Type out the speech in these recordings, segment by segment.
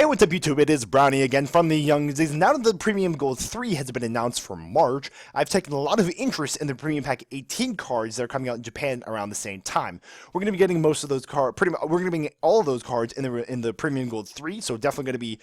Hey, what's up YouTube? It is Brownie again from the Young Zings. Now that the Premium Gold 3 has been announced for March, I've taken a lot of interest in the Premium Pack 18 cards that are coming out in Japan around the same time. We're going to be getting most of those cards, we're going to be getting all of those cards in the Premium Gold 3, so definitely going to be,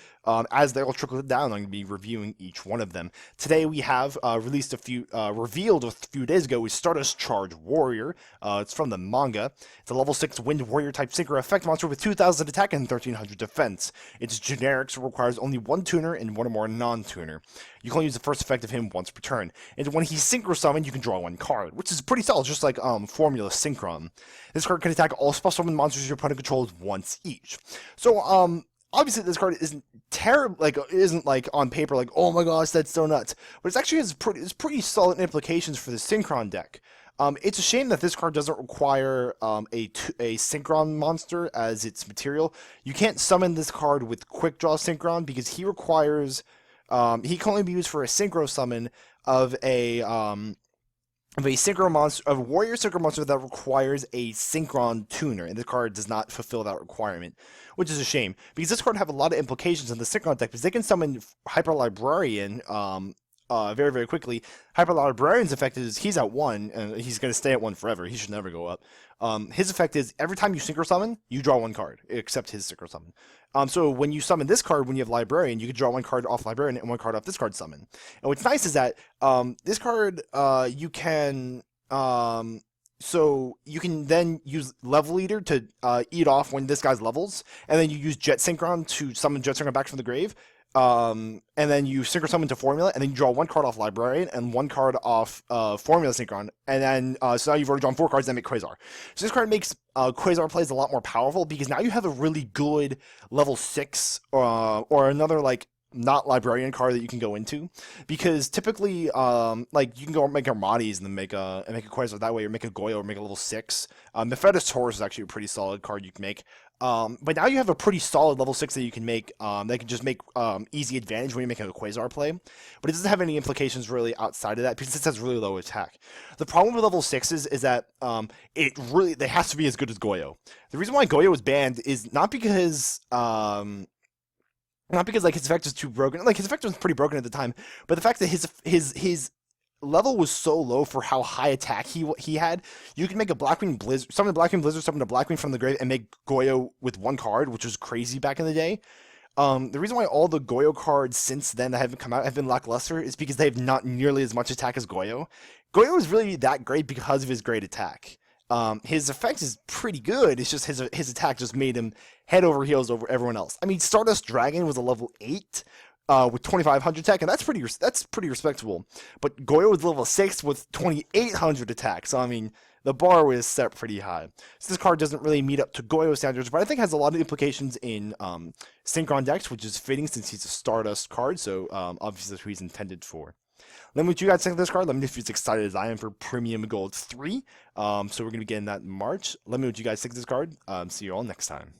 as they all trickle down, I'm going to be reviewing each one of them. Today we have revealed a few days ago, is STARDUST CHARGE WARRIOR. It's from the manga. It's a level 6 Wind Warrior type Synchro effect monster with 2,000 attack and 1,300 defense. It's generic, so requires only one tuner and one or more non-tuner. You can only use the first effect of him once per turn. And when he's synchro summoned, you can draw one card, which is pretty solid, just like Formula Synchron. This card can attack all special summon monsters your opponent controls once each. So obviously this card isn't terrible, like isn't like on paper like, oh my gosh, that's so nuts. But it actually has pretty solid implications for the Synchron deck. It's a shame that this card doesn't require a Synchron monster as its material. You can't summon this card with Quick Draw Synchron because he requires, he can only be used for a Synchro summon of a Synchro monster, of a Warrior Synchro monster that requires a Synchron tuner, and this card does not fulfill that requirement, which is a shame because this card have a lot of implications in the Synchron deck because they can summon Hyper Librarian, very, very quickly. Hyper Librarian's effect is he's at 1, and he's going to stay at 1 forever. He should never go up. His effect is every time you Synchro Summon, you draw one card, except his Synchro Summon. So when you summon this card, when you have Librarian, you can draw one card off Librarian and one card off this card summon. And what's nice is that this card, you can... So you can then use Level Leader to eat off when this guy's levels, and then you use Jet Synchron to summon Jet Synchron back from the grave. And then you Synchro Summon to Formula, and then you draw one card off Librarian and one card off Formula Synchron, and then so now you've already drawn 4 cards and make Quasar. So this card makes Quasar plays a lot more powerful because now you have a really good level 6 or another like not Librarian card that you can go into, because typically like you can go make Armatis and then make a Quasar that way, or make a Goyo, or make a level 6. Mephitis Taurus is actually a pretty solid card you can make. But now you have a pretty solid level 6 that you can make, that can just make easy advantage when you're making a Quasar play. But it doesn't have any implications really outside of that because it has really low attack. The problem with level 6s is that they have to be as good as Goyo. The reason why Goyo was banned is not because like his effect is too broken. Like his effect was pretty broken at the time, but the fact that his level was so low for how high attack he had. You can make a Blackwing Blizzard, summon a Blackwing Blizzard, summon a Blackwing from the grave, and make Goyo with one card, which was crazy back in the day. The reason why all the Goyo cards since then that haven't come out have been lackluster is because they have not nearly as much attack as Goyo. Goyo is really that great because of his great attack. His effect is pretty good. It's just his attack just made him head over heels over everyone else. I mean, Stardust Dragon was a level 8 with 2,500 attack, and that's pretty respectable. But Goyo was level 6 with 2,800 attack. So I mean, the bar was set pretty high. So this card doesn't really meet up to Goyo standards, but I think has a lot of implications in Synchron decks, which is fitting since he's a Stardust card. So obviously that's who he's intended for. Let me know what you guys think of this card. Let me know if you're as excited as I am for Premium Gold 3. So we're going to be getting that in March. Let me know what you guys think of this card. See you all next time.